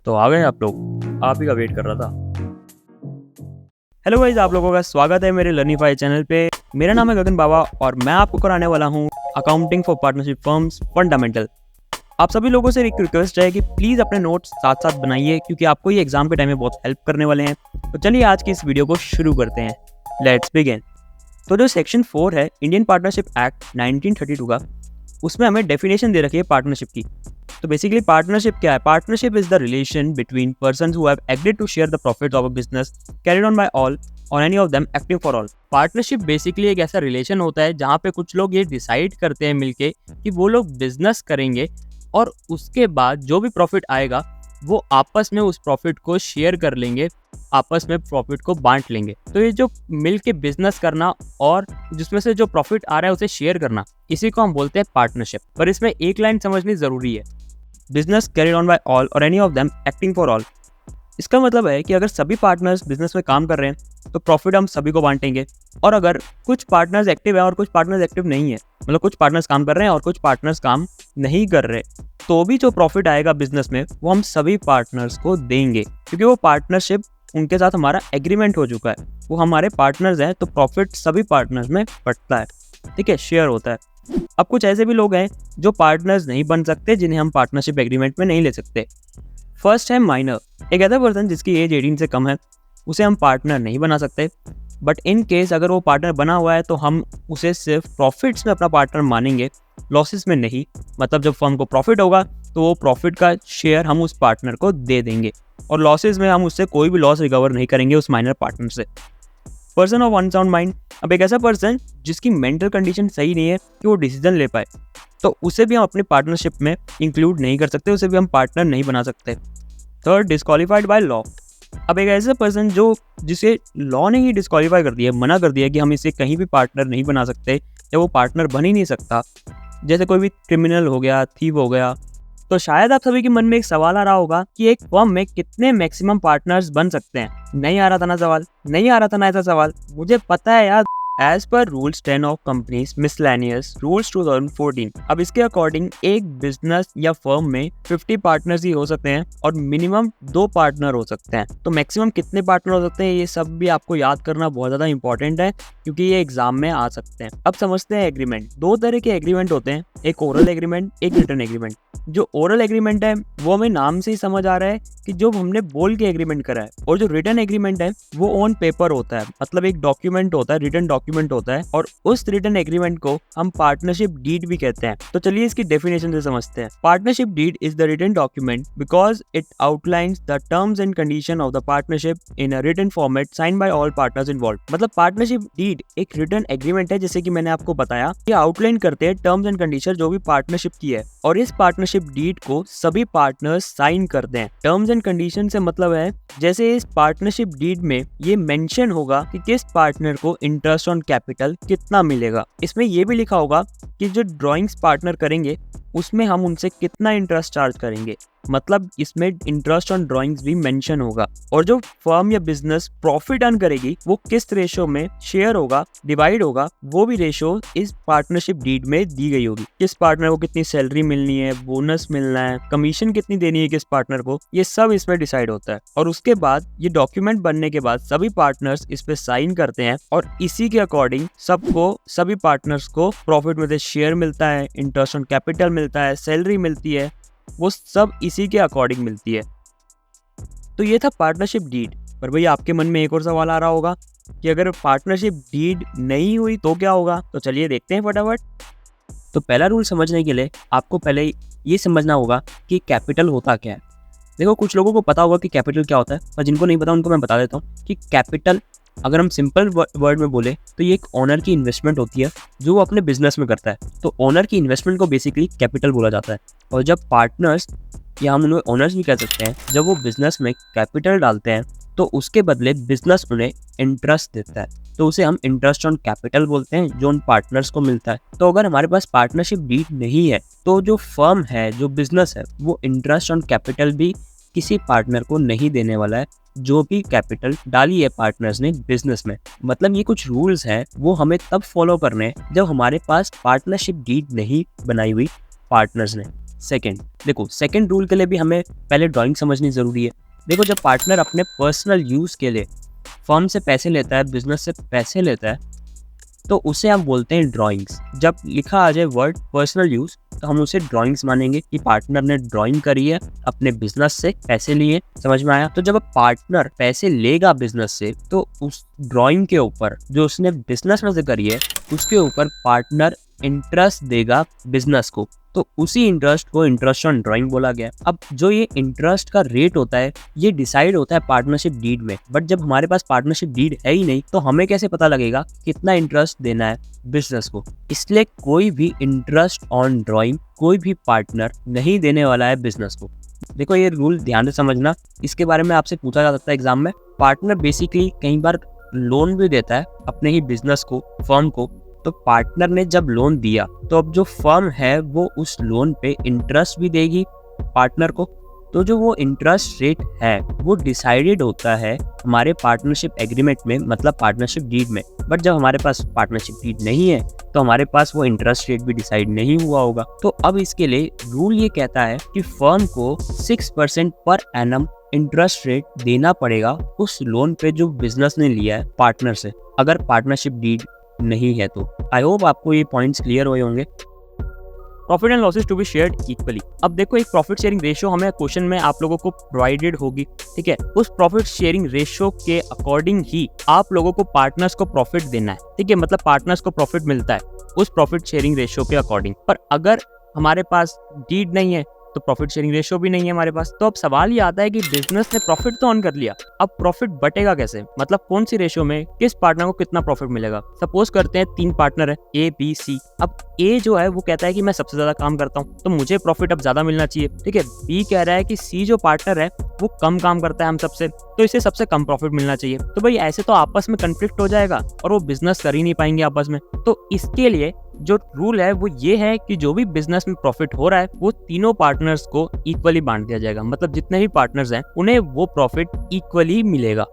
तो आ गए आप लोग, आप ही का वेट कर रहा था। हेलो गाइस, आप लोगों का स्वागत है मेरे लर्निफाई चैनल पे। मेरा नाम है गगन बाबा और मैं आपको कराने वाला हूँ accounting for partnership firms fundamental. आप सभी लोगों से एक रिक्वेस्ट है कि प्लीज़ अपने नोट्स साथ साथ बनाइए, क्योंकि आपको ये एग्जाम के टाइम में बहुत हेल्प करने वाले हैं। तो चलिए आज की इस वीडियो को शुरू करते हैं। Let's begin. तो जो सेक्शन 4 है इंडियन पार्टनरशिप एक्ट 1932 का, उसमें हमें डेफिनेशन दे रखी है पार्टनरशिप की। तो बेसिकली पार्टनरशिप क्या है? Partnership is the relation between persons who have agreed to share the profits of a business carried on by all or any of them acting for all. Partnership basically एक ऐसा relation होता है जहाँ पे कुछ लोग ये डिसाइड करते हैं मिलके कि वो लोग बिजनेस करेंगे और उसके बाद जो भी प्रॉफिट आएगा वो आपस में उस प्रॉफिट को शेयर कर लेंगे, आपस में प्रॉफिट को बांट लेंगे। तो ये जो मिल के बिजनेस करना और जिसमें से जो प्रॉफिट आ रहा है उसे शेयर करना, इसी को हम बोलते हैं पार्टनरशिप। पर इसमें एक लाइन समझनी जरूरी है, business carried on by all or any of them acting for all. इसका मतलब है कि अगर सभी पार्टनर्स बिजनेस में काम कर रहे हैं तो प्रॉफिट हम सभी को बांटेंगे, और अगर कुछ पार्टनर्स एक्टिव है और कुछ पार्टनर्स एक्टिव नहीं है, मतलब कुछ पार्टनर्स काम कर रहे हैं और कुछ पार्टनर्स काम नहीं कर रहे, तो भी जो प्रॉफिट आएगा बिजनेस में वो हम सभी पार्टनर्स को देंगे, क्योंकि वो पार्टनरशिप उनके साथ हमारा एग्रीमेंट हो चुका है, वो हमारे पार्टनर्स हैं, तो प्रॉफिट सभी पार्टनर्स में बंटता है, ठीक है, शेयर होता है। अब कुछ ऐसे भी लोग हैं जो पार्टनर्स नहीं बन सकते, जिन्हें हम पार्टनरशिप एग्रीमेंट में नहीं ले सकते। फर्स्ट है माइनर, एक ऐसा पर्सन जिसकी एज 18 से कम है, उसे हम पार्टनर नहीं बना सकते। बट इन केस अगर वो पार्टनर बना हुआ है तो हम उसे सिर्फ प्रॉफिट्स में अपना पार्टनर मानेंगे, लॉसेस में नहीं। मतलब जब फर्म को प्रॉफिट होगा तो वो प्रॉफिट का शेयर हम उस पार्टनर को दे देंगे, और लॉसेस में हम उससे कोई भी लॉस रिकवर नहीं करेंगे उस माइनर पार्टनर से। पर्सन ऑफ अनसाउंड माइंड, अब एक ऐसा पर्सन जिसकी मेंटल कंडीशन सही नहीं है कि वो डिसीजन ले पाए, तो उसे भी हम अपनी पार्टनरशिप में इंक्लूड नहीं कर सकते, उसे भी हम पार्टनर नहीं बना सकते। Third, disqualified by law. अब एक ऐसा पर्सन जिसे लॉ ने ही डिस्क्वालीफाई कर दिया, मना कर दिया कि हम इसे कहीं भी पार्टनर नहीं बना सकते, या वो पार्टनर बन ही नहीं सकता, जैसे कोई भी क्रिमिनल हो गया, थीव हो गया। तो शायद आप सभी के मन में एक सवाल आ रहा होगा कि एक फर्म में कितने मैक्सिमम पार्टनर्स बन सकते हैं। नहीं आ रहा था ना सवाल, नहीं आ रहा था ना ऐसा सवाल, मुझे पता है यार। As per rules 10 of companies miscellaneous rules 2014, अब इसके अकॉर्डिंग एक बिजनेस या फर्म में 50 पार्टनर्स ही हो सकते हैं और मिनिमम 2 पार्टनर हो सकते हैं। तो मैक्सिमम कितने पार्टनर हो सकते हैं, ये सब भी आपको याद करना बहुत ज़्यादा इंपॉर्टेंट है, क्योंकि ये एग्जाम में आ सकते हैं। अब समझते हैं एग्रीमेंट। 2 तरह के एग्रीमेंट होते हैं, एक ओरल एग्रीमेंट, एक रिटन एग्रीमेंट। जो ओरल एग्रीमेंट है वो हमें नाम से ही समझ आ रहा है कि जो हमने बोल के एग्रीमेंट करा है, और जो रिटन एग्रीमेंट है वो ऑन पेपर होता है, मतलब एक डॉक्यूमेंट होता है, रिटन डॉक्यूमेंट होता है, और उस रिटन एग्रीमेंट को हम पार्टनरशिप डीड भी कहते हैं। तो चलिए इसकी डेफिनेशन से समझते हैं। Partnership deed is the written document because it outlines the terms and condition of the partnership in a written format sign by all partners involve. मतलब पार्टनरशिप डीड एक रिटन एग्रीमेंट है, जैसे कि मैंने आपको बताया, ये आउटलाइन करते हैं टर्म्स एंड कंडीशन जो भी पार्टनरशिप की है, और इस पार्टनरशिप डीड को सभी पार्टनर्स साइन करते हैं। टर्म्स एंड कंडीशन से मतलब है जैसे इस पार्टनरशिप डीड में ये मेंशन होगा कि किस पार्टनर को इंटरेस्ट ऑन कैपिटल कितना मिलेगा। इसमें ये भी लिखा होगा कि जो ड्राइंग्स पार्टनर करेंगे उसमें हम उनसे कितना इंटरेस्ट चार्ज करेंगे, मतलब इसमें इंटरेस्ट ऑन ड्राइंग्स भी मेंशन होगा। और जो फर्म या बिजनेस प्रॉफिट अर्न करेगी वो किस रेशो में शेयर होगा, डिवाइड होगा, वो भी रेशो इस पार्टनरशिप डीड में दी गई होगी। किस पार्टनर को कितनी सैलरी मिलनी है, बोनस मिलना है, कमीशन कितनी देनी है किस पार्टनर को, ये सब इसमें डिसाइड होता है। और उसके बाद ये डॉक्यूमेंट बनने के बाद सभी पार्टनर्स इस पे साइन करते हैं, और इसी के अकॉर्डिंग सभी पार्टनर्स को प्रॉफिट में से शेयर मिलता है, इंटरेस्ट ऑन कैपिटल मिलता है, सैलरी मिलती है, वो सब इसी के अकॉर्डिंग मिलती है। तो ये था पार्टनरशिप डीड। पर भाई आपके मन में एक और सवाल आ रहा होगा कि अगर पार्टनरशिप डीड नहीं हुई तो क्या होगा? तो चलिए देखते हैं फटाफट। तो पहला रूल समझने के लिए आपको पहले ये समझना होगा कि कैपिटल होता क्या है। देखो, कुछ लोगों को पता होगा कि कैपिटल क्या होता है, पर जिनको नहीं पता उनको मैं बता देता हूँ कि कैपिटल, अगर हम सिंपल वर्ड में बोले तो ये एक ओनर की इन्वेस्टमेंट होती है जो वो अपने बिजनेस में करता है। तो ओनर की इन्वेस्टमेंट को बेसिकली कैपिटल बोला जाता है। और जब पार्टनर्स, या हम उन्हें ओनर्स भी कह सकते हैं, जब वो बिजनेस में कैपिटल डालते हैं तो उसके बदले बिजनेस उन्हें इंटरेस्ट देता है, तो उसे हम इंटरेस्ट ऑन कैपिटल बोलते हैं, जो उन पार्टनर्स को मिलता है। तो अगर हमारे पास पार्टनरशिप डीड नहीं है तो जो फर्म है, जो बिजनेस है, वो इंटरेस्ट ऑन कैपिटल भी किसी पार्टनर को नहीं देने वाला है, जो भी कैपिटल डाली है पार्टनर्स ने बिजनेस में। मतलब ये कुछ रूल्स हैं, वो हमें तब फॉलो करने हैं जब हमारे पास पार्टनरशिप डीड नहीं बनाई हुई पार्टनर्स ने। सेकंड। देखो सेकंड रूल के लिए भी हमें पहले ड्राइंग समझनी ज़रूरी है। देखो जब पार्टनर अपने पर्सनल यूज़ के लिए फर्म से पैसे लेता है, बिजनेस से पैसे लेता है, तो उसे हम बोलते हैं ड्राइंग्स। जब लिखा आ जाए वर्ड पर्सनल यूज़ तो हम उसे ड्राइंग्स मानेंगे कि पार्टनर ने ड्राइंग करी है, अपने बिजनेस से पैसे लिए। समझ में आया? तो जब पार्टनर पैसे लेगा बिजनेस से तो उस ड्राइंग के ऊपर जो उसने बिजनेस में से करी है उसके ऊपर पार्टनर इंटरेस्ट देगा बिजनेस को, तो उसी इंटरेस्ट को इंटरेस्ट ऑन ड्राइंग बोला गया। अब जो ये इंटरेस्ट का रेट होता है ये डिसाइड होता है पार्टनरशिप डीड में, बट जब हमारे पास पार्टनरशिप डीड है ही नहीं तो हमें कैसे पता लगेगा कितना इंटरेस्ट देना है बिजनेस को। इसलिए कोई भी इंटरेस्ट ऑन ड्राइंग कोई भी पार्टनर नहीं देने वाला है बिजनेस को। देखो ये रूल ध्यान से समझना, इसके बारे में आपसे पूछा जा सकता है एग्जाम में। पार्टनर बेसिकली कई बार लोन भी देता है अपने ही बिजनेस को, फर्म को। तो पार्टनर ने जब लोन दिया तो अब जो फर्म है वो उस लोन पे इंटरेस्ट भी देगी पार्टनर को। तो जो वो इंटरेस्ट रेट है वो डिसाइडेड होता है हमारे पार्टनरशिप एग्रीमेंट में, मतलब पार्टनरशिप डीड में। बट जब हमारे पास पार्टनरशिप डीड नहीं है तो हमारे पास वो इंटरेस्ट रेट भी डिसाइड नहीं हुआ होगा। तो अब इसके लिए रूल ये कहता है कि फर्म को 6% पर एनम इंटरेस्ट रेट देना पड़ेगा उस लोन पे जो बिजनेस ने लिया है पार्टनर से, अगर पार्टनरशिप डीड नहीं है तो। आई होप आपको ये पॉइंट्स क्लियर हुए होंगे। Profit and losses to be shared equally. अब देखो एक प्रॉफिट शेयरिंग रेशियो हमें क्वेश्चन में आप लोगों को प्रोवाइडेड होगी, ठीक है। उस प्रॉफिट शेयरिंग रेशियो के अकॉर्डिंग ही आप लोगों को पार्टनर्स को प्रॉफिट देना है, ठीक है। मतलब पार्टनर्स को प्रॉफिट मिलता है उस प्रॉफिट शेयरिंग रेशियो के अकॉर्डिंग। पर अगर हमारे पास डीड नहीं है तो प्रॉफिट शेयरिंग रेशियो भी नहीं है हमारे पास। तो अब सवाल ये आता है कि बिजनेस ने प्रॉफिट तो अर्न कर लिया, अब प्रॉफिट बटेगा कैसे? मतलब कौन सी रेशियो में किस पार्टनर को कितना प्रॉफिट मिलेगा? सपोज करते हैं 3 पार्टनर है ए बी सी। अब ए जो है वो कहता है कि मैं सबसे ज्यादा काम करता हूँ तो मुझे प्रॉफिट अब ज्यादा मिलना चाहिए, ठीक है। बी कह रहा है कि सी जो पार्टनर है वो कम काम करता है हम सबसे, तो इसे सबसे कम प्रॉफिट मिलना चाहिए। तो भाई ऐसे तो आपस में कंफ्लिक्ट हो जाएगा और वो बिजनेस कर ही नहीं पाएंगे आपस में। तो इसके लिए जो रूल है वो ये है कि जो भी बिजनेस में प्रॉफिट हो रहा है वो तीनों पार्टनर्स को इक्वली बांट दिया जाएगा। मतलब जितने भी पार्टनर्स हैं उन्हें वो प्रॉफिट इक्वली मिलेगा।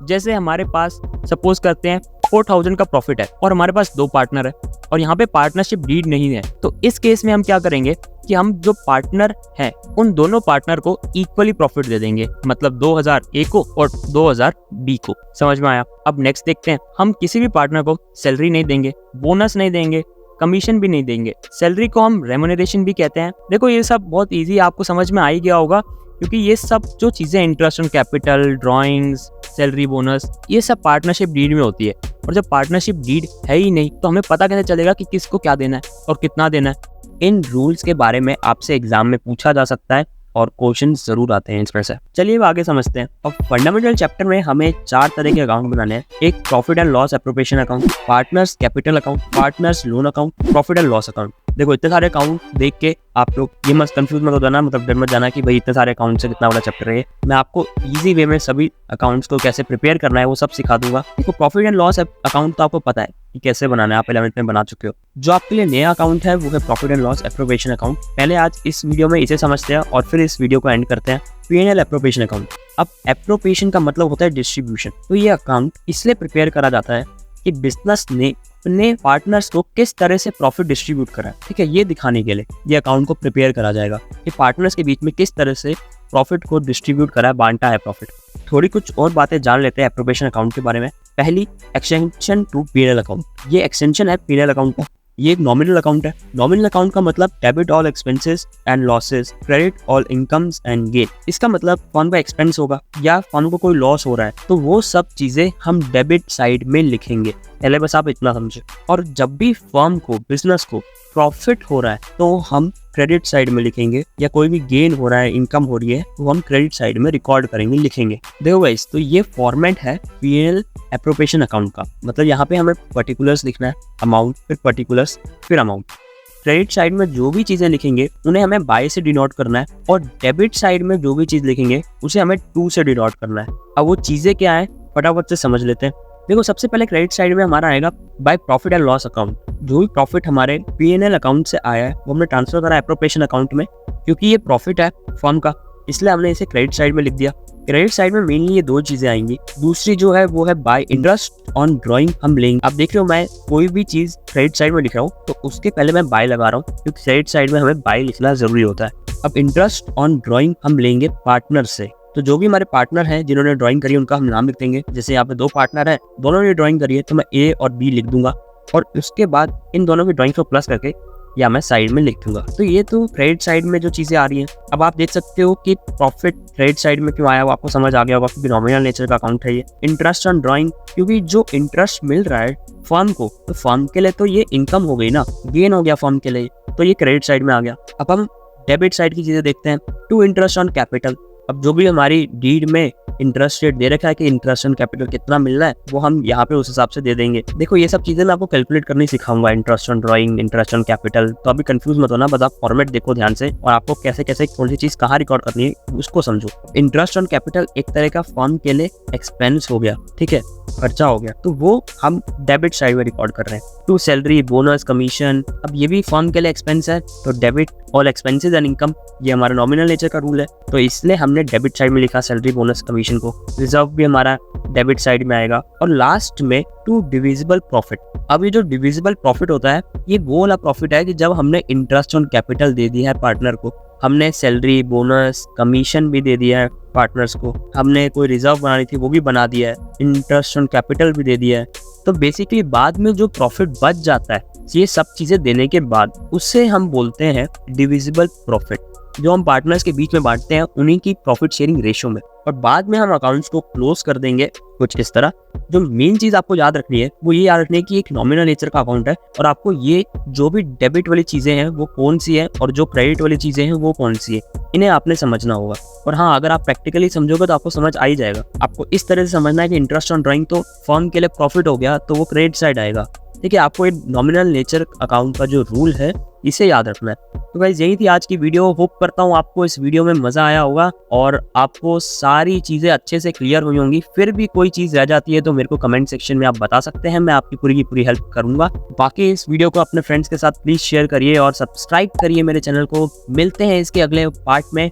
जैसे हमारे पास सपोज करते हैं 4000 का प्रॉफिट है और हमारे पास 2 पार्टनर है और यहाँ पे पार्टनरशिप डीड नहीं है, तो इस केस में हम क्या करेंगे कि हम जो पार्टनर हैं उन दोनों पार्टनर को इक्वली प्रॉफिट दे देंगे। मतलब 2000 ए को और 2000 बी को। समझ में आया? अब नेक्स्ट देखते हैं। हम किसी भी पार्टनर को सैलरी नहीं देंगे, बोनस नहीं देंगे, कमीशन भी नहीं देंगे। सैलरी को हम रेम्यूनरेशन भी कहते हैं। देखो ये सब बहुत इजी आपको समझ में आ ही गया होगा, क्योंकि ये सब जो चीजें interest on capital, drawings, salary, bonus, ये सब पार्टनरशिप डीड में होती है। और जब पार्टनरशिप डीड है ही नहीं तो हमें पता कैसे चलेगा कि किसको क्या देना है और कितना देना है? इन रूल्स के बारे में आपसे एग्जाम में पूछा जा सकता है और क्वेश्चन जरूर आते हैं इसमें से। चलिए आगे समझते हैं। अब फंडामेंटल चैप्टर में हमें 4 तरह के अकाउंट बनाने हैं। एक profit and loss appropriation account, partners capital account, partners loan account, profit and loss account. देखो इतने सारे अकाउंट देख के आप लोग ये मत कंफ्यूज मत हो जाना, मतलब डर मत जाना कि भाई इतने सारे अकाउंट से कितना बड़ा चैप्टर है। मैं आपको इजी वे में सभी अकाउंट्स को कैसे प्रिपेयर करना है वो सब सिखा दूंगा। देखो प्रॉफिट एंड लॉस अकाउंट तो आपको पता है कि कैसे बनाना है, आप 11th में बना चुके हो। जो आपके लिए नया अकाउंट है वो है profit and loss appropriation account. पहले आज इस वीडियो में इसे समझते हैं और फिर इस वीडियो को एंड करते हैं। P&L appropriation account. अब एप्रोप्रिएशन का मतलब होता है डिस्ट्रीब्यूशन। तो ये अकाउंट इसलिए प्रिपेयर करा जाता है कि बिजनेस ने अपने पार्टनर्स को किस तरह से प्रॉफिट डिस्ट्रीब्यूट करा है, ठीक है। ये दिखाने के लिए ये अकाउंट को प्रिपेयर करा जाएगा कि पार्टनर्स के बीच में किस तरह से प्रॉफिट को डिस्ट्रीब्यूट करा है, बांटा है प्रॉफिट। थोड़ी कुछ और बातें जान लेते हैं एप्रोप्रिएशन अकाउंट के बारे में। पहली, एक्सटेंशन टू P&L अकाउंट। ये एक्सटेंशन है P&L अकाउंट का। ये एक नॉमिनल अकाउंट है। नॉमिनल अकाउंट का मतलब debit all expenses and losses, credit all incomes and gain. इसका मतलब फर्म का एक्सपेंस होगा या फर्म को कोई लॉस हो रहा है तो वो सब चीजें हम डेबिट साइड में लिखेंगे। पहले बस आप इतना समझे। और जब भी फर्म को, बिजनेस को प्रॉफिट हो रहा है तो हम क्रेडिट साइड में लिखेंगे, या कोई भी गेन हो रहा है, इनकम हो रही है, वो हम क्रेडिट साइड में रिकॉर्ड करेंगे, लिखेंगे। देखो गाइस, तो ये फॉर्मेट है P&L एप्रोप्रिएशन अकाउंट का। मतलब यहाँ पे हमें पर्टिकुलर्स लिखना है, अमाउंट, फिर पर्टिकुलर्स, फिर अमाउंट। क्रेडिट साइड में जो भी चीजें लिखेंगे उन्हें हमें बाय से डिनोट करना है, और डेबिट साइड में जो भी चीज लिखेंगे उसे हमें टू से डिनोट करना है। अब वो चीजें क्या है फटाफट से समझ लेते हैं। देखो सबसे पहले क्रेडिट साइड में हमारा आएगा by profit and loss account. जो भी प्रॉफिट हमारे P&L अकाउंट से आया है वो हमने ट्रांसफर करा एप्रोप्रिएशन अकाउंट में, क्योंकि ये प्रॉफिट है फर्म का। इसलिए हमने इसे क्रेडिट साइड में लिख दिया। क्रेडिट साइड में मेनली ये दो चीजें आएंगी। दूसरी जो है वो है बाय इंटरेस्ट ऑन ड्राइंग हम लेंगे। आप देख रहे हो मैं कोई भी चीज क्रेडिट साइड में लिख रहा हूँ तो उसके पहले मैं बाय लगा रहा हूँ, क्योंकि क्रेडिट साइड में हमें बाय लिखना जरूरी होता है। अब इंटरेस्ट ऑन ड्राइंग हम लेंगे पार्टनर से, तो जो भी हमारे पार्टनर हैं जिन्होंने ड्राइंग करी है उनका हम नाम लिख देंगे। जैसे यहाँ पे दो पार्टनर है, दोनों ने ड्राइंग करी है तो मैं ए और बी लिख दूंगा, और उसके बाद इन दोनों की ड्राइंग को प्लस करके या मैं साइड में लिख दूंगा। तो ये तो क्रेडिट साइड में जो चीजें आ रही हैं। अब आप देख सकते हो कि प्रॉफिट क्रेडिट साइड में क्यों आया, वो आपको समझ आ गया होगा, क्योंकि नॉमिनल नेचर का अकाउंट है ये। इंटरेस्ट ऑन ड्राइंग, क्योंकि जो इंटरेस्ट मिल रहा है फर्म को, तो फर्म के लिए तो ये इनकम हो गई ना, गेन हो गया फर्म के लिए, तो ये क्रेडिट साइड में आ गया। अब हम डेबिट साइड की चीजें देखते हैं। टू इंटरेस्ट ऑन कैपिटल, अब जो भी हमारी डीड में इंटरेस्ट रेट दे रखा है कि इंटरेस्ट ऑन कैपिटल कितना मिल रहा है, वो हम यहाँ पे उस हिसाब से दे देंगे। देखो ये सब चीजें मैं आपको कैलकुलेट करनी सिखाऊंगा, interest on drawing, interest on capital, तो अभी कंफ्यूज मत होना, बस आप फॉर्मेट देखो ध्यान से और आपको कैसे कैसे कौन सी चीज कहाँ रिकॉर्ड करनी है उसको समझो। इंटरेस्ट ऑन कैपिटल एक तरह का फर्म के लिए एक्सपेंस हो गया, ठीक है, खर्चा हो गया, तो वो हम डेबिट साइड में रिकॉर्ड कर रहे हैं। टू सैलरी, बोनस, कमीशन, अब ये भी फर्म के लिए एक्सपेंस है, तो debit all expenses and income, ये हमारा नॉमिनल नेचर का रूल है, तो इसलिए हमने डेबिट साइड में लिखा सैलरी, बोनस, कमीशन को। रिजर्व भी हमारा डेबिट साइड में आएगा। और लास्ट में टू डिविजिबल प्रॉफिट। अब ये जो डिविजिबल प्रॉफिट होता है, ये वो वाला प्रॉफिट है कि जब हमने इंटरेस्ट ऑन कैपिटल दे दिया है पार्टनर को, हमने सैलरी, बोनस, कमीशन भी दे दिया है पार्टनर्स को, हमने कोई रिजर्व बनानी थी वो भी बना दिया है, इंटरेस्ट ऑन कैपिटल भी दे दिया है, तो बेसिकली बाद में जो प्रॉफिट बच जाता है ये सब चीजें देने के बाद, उससे हम बोलते हैं डिविजिबल प्रॉफिट, जो हम पार्टनर्स के बीच में बांटते हैं उन्हीं की प्रॉफिट शेयरिंग रेशियो में। और बाद में हम अकाउंट्स को क्लोज कर देंगे कुछ इस तरह। जो मेन चीज आपको याद रखनी है वो ये याद रखनी है कि एक नॉमिनल नेचर का अकाउंट है, और आपको ये जो भी डेबिट वाली चीजें हैं वो कौन सी है और जो क्रेडिट वाली चीजें हैं वो कौन सी है, इन्हें आपने समझना होगा। और हाँ, अगर आप प्रैक्टिकली समझोगे तो आपको समझ आ ही जाएगा। आपको इस तरह से समझना है कि इंटरेस्ट ऑन ड्राइंग तो फर्म के लिए प्रॉफिट हो गया, तो वो क्रेडिट साइड आएगा, ठीक है। आपको एक नॉमिनल नेचर अकाउंट का जो रूल है इसे याद रखना है। तो गाइस यही थी आज की वीडियो। होप करता हूँ आपको इस वीडियो में मजा आया होगा और आपको सारी चीजें अच्छे से क्लियर हुई होंगी। फिर भी कोई चीज रह जाती है तो मेरे को कमेंट सेक्शन में आप बता सकते हैं, मैं आपकी पूरी की पूरी हेल्प करूंगा। बाकी इस वीडियो को अपने फ्रेंड्स के साथ प्लीज शेयर करिए और सब्सक्राइब करिए मेरे चैनल को। मिलते हैं इसके अगले पार्ट में।